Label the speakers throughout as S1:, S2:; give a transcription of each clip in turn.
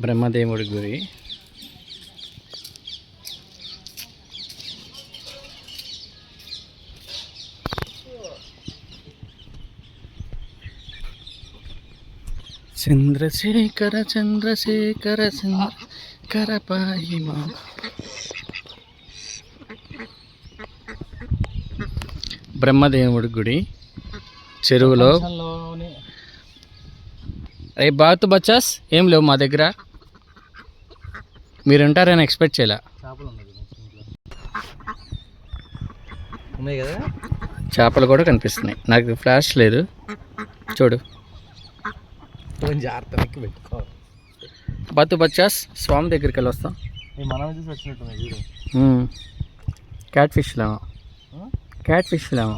S1: బ్రహ్మదేవుడి గుడి. చంద్రశేఖర చంద్రశేఖర చంద్రశేఖర పాహిమా. బ్రహ్మదేవుడి గుడి చెరువులో. అరే బాత్ బచ్చాస్ ఏం లేవు మా దగ్గర, మీరు ఉంటారని ఎక్స్పెక్ట్ చేయలే.
S2: ఉన్నాయి కదా
S1: చేపలు కూడా కనిపిస్తున్నాయి. నాకు ఫ్లాష్ లేదు, చూడు.
S2: జాగ్రత్త పెట్టుకోవాలి.
S1: బాతు బచ్చాస్ స్వామి దగ్గరికి వెళ్ళి వస్తాం.
S2: మనం చూసి వచ్చినట్టున్నాయి చూడు.
S1: క్యాట్ ఫిష్ లేమో, క్యాట్ ఫిష్ లేమో.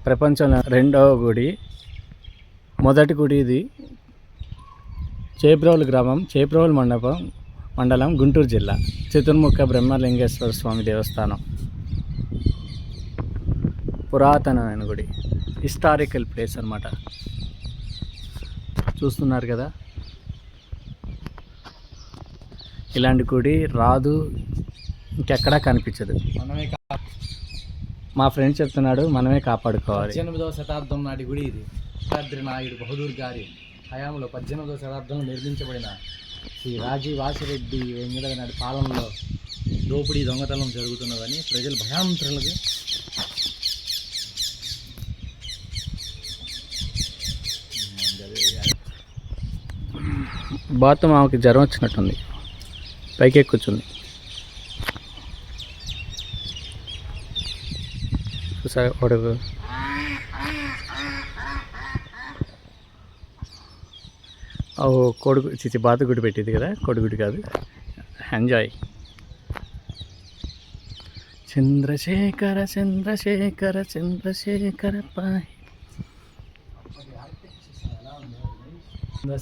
S1: ప్రపంచంలో రెండవ గుడి, మొదటి గుడి ఇది. చేబ్రోలు గ్రామం, చేబ్రోలు మండలం, గుంటూరు జిల్లా. చతుర్ముఖ బ్రహ్మలింగేశ్వర స్వామి దేవస్థానం. పురాతనమైన గుడి, హిస్టారికల్ ప్లేస్ అన్నమాట. చూస్తున్నారు కదా, ఇలాంటి గుడి రాదు, ఇంకెక్కడా కనిపించదు. మా ఫ్రెండ్ చెప్తున్నాడు, మనమే కాపాడుకోవాలి.
S2: 18వ శతాబ్దం నాటి గుడి ఇది. శేషాద్రి నాయుడు బహదూర్ గారి హయాంలో 18వ శతాబ్దంలో నిర్మించబడిన శ్రీ రాజీవ్ వాసిరెడ్డి వెంకట నాటి పాలనలో దోపిడీ దొంగతనం జరుగుతున్నదని ప్రజలు భయాంత్రులకు
S1: బాతు మామకి జ్వరం వచ్చినట్టుంది, పైకి కూర్చుంది. చూసా కొడుకు. కొడుకు చిచి బాతు గుడి పెట్టింది కదా, కొడుగుడి కాదు. ఎంజాయ్. చంద్రశేఖర చంద్రశేఖర చంద్రశేఖర పాహి.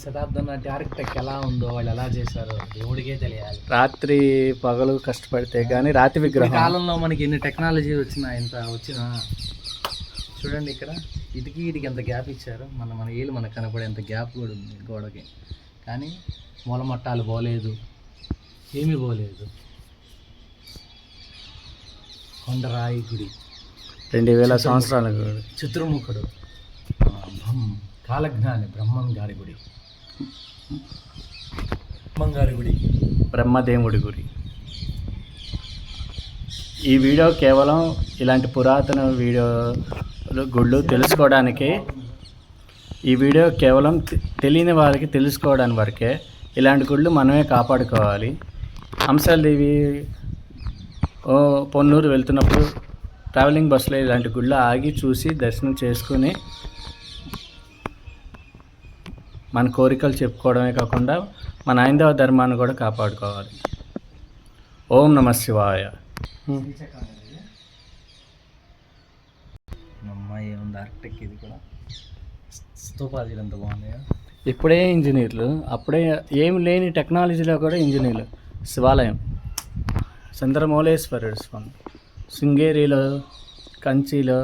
S2: శతాబ్దం నాటి ఆర్కిటెక్ట్ ఎలా ఉందో, వాళ్ళు ఎలా చేశారో దేవుడికే తెలియాలి.
S1: రాత్రి పగలు కష్టపడితే కానీ రాతి విగ్రహం.
S2: కాలంలో మనకి ఎన్ని టెక్నాలజీ వచ్చినా చూడండి, ఇక్కడ ఇటుకి ఎంత గ్యాప్ ఇచ్చారు. మన ఏళ్ళు మనకు కనపడేంత గ్యాప్ కూడా ఉంది గోడకి. కానీ మూలమట్టాలు పోలేదు, ఏమీ పోలేదు. కొండరాయి గుడి,
S1: 2000 సంవత్సరాల గుడి.
S2: చతుర్ముఖుడు కాలజ్ఞాని బ్రహ్మం గారి గుడి,
S1: బ్రహ్మదేవుడి గుడి. ఈ వీడియో కేవలం ఇలాంటి పురాతన గుళ్ళు తెలుసుకోవడానికి, ఈ వీడియో కేవలం తెలియని వారికి తెలుసుకోవడానికి వరకే. ఇలాంటి గుళ్ళు మనమే కాపాడుకోవాలి. హంసలదేవి పొన్నూరు వెళ్తున్నప్పుడు ట్రావెలింగ్ బస్సులో ఇలాంటి గుళ్ళు ఆగి చూసి దర్శనం చేసుకుని మన కోరికలు చెప్పుకోవడమే కాకుండా మన హైందవ ధర్మాన్ని కూడా కాపాడుకోవాలి. ఓం నమ శివాయ.
S2: అమ్మాయి ఏముంది ఆర్కిటెక్ట్, ఇది కూడా స్తూపాలు ఎంత బాగున్నాయో.
S1: ఇప్పుడే ఇంజనీర్లు, అప్పుడే ఏమి లేని టెక్నాలజీలో కూడా ఇంజనీర్లు. శివాలయం చంద్రమౌళేశ్వరుడు స్వామి శృంగేరిలో, కంచిలో,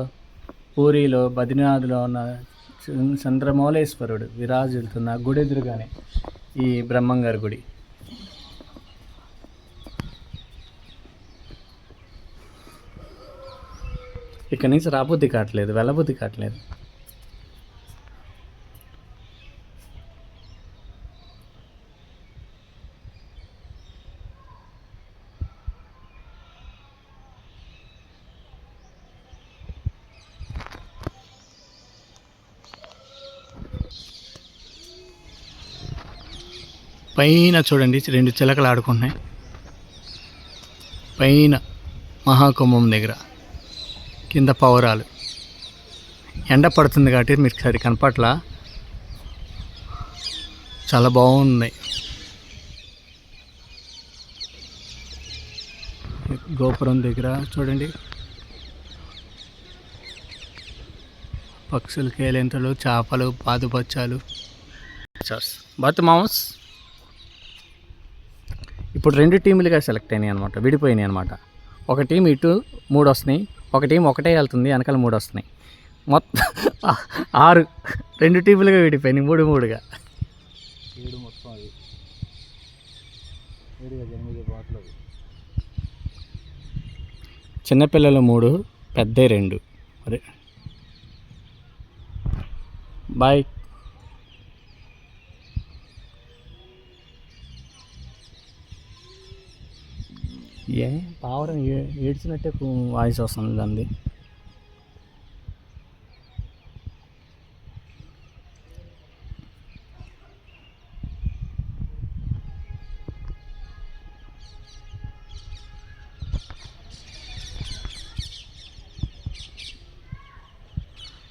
S1: పూరిలో, బద్రీనాథ్లో ఉన్న చంద్రమౌళేశ్వరుడు విరాజిల్లుతున్న గుడి ఎదురుగానే ఈ బ్రహ్మంగారి గుడి. ఇక్కడి నుంచి రాబుద్ధి కావట్లేదు, వెళ్ళబుద్ధి కావట్లేదు. పైన చూడండి, 2 చిలకలు ఆడుకుంటున్నాయి పైన మహాకుంభం దగ్గర. కింద పౌరాలు. ఎండ పడుతుంది కాబట్టి మీకు సరి కనపట్ల, చాలా బాగున్నాయి. గోపురం దగ్గర చూడండి, పక్షులు, కేలేంతలు, చేపలు, పాదుపచ్చాలు. బాతు మామస్ ఇప్పుడు 2 టీములుగా సెలెక్ట్ అయినాయి అనమాట, విడిపోయినాయి అనమాట. ఒక టీం ఇటు 3 వస్తున్నాయి, ఒక టీం ఒకటే వెళ్తుంది, వెనకాల 3 వస్తున్నాయి. మొత్తం 6 2 టీములుగా విడిపోయినాయి, 3-3గా.
S2: 7 మొత్తం అది 8 బాటలు అవి.
S1: చిన్నపిల్లలు 3, పెద్ద 2. అరే బాయ్. ఏ పావురం ఏడ్చినట్టే వాయిస్ వస్తుంది దాన్ని.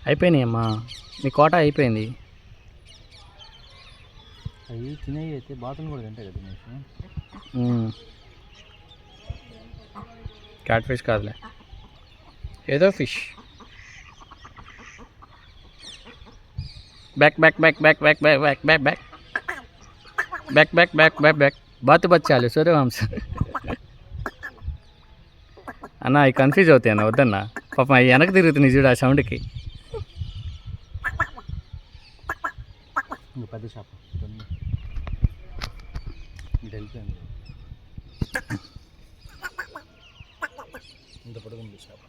S1: అయిపోయినాయి అమ్మా, మీ కోట అయిపోయింది.
S2: అవి తినేవి అయితే బాతులు కూడా తింటాయి కదా దినేష్.
S1: క్యాట్ ఫిష్ కాదులే, ఏదో fish. Back back back back back back back back back back back back back back బాతు బచ్చాలు సూర్యవంశ. అన్న అవి కన్ఫ్యూజ్ అవుతాయి అన్న, వద్దన్న పాపం అవి వెనక్కి తిరుగుతున్నాయి చూడు ఆ సౌండ్కి.
S2: ఇంకా పెద్ద షాప్ ఇటు వెళ్ళిపోయింది, ఇంత పడుకుంది షాప్.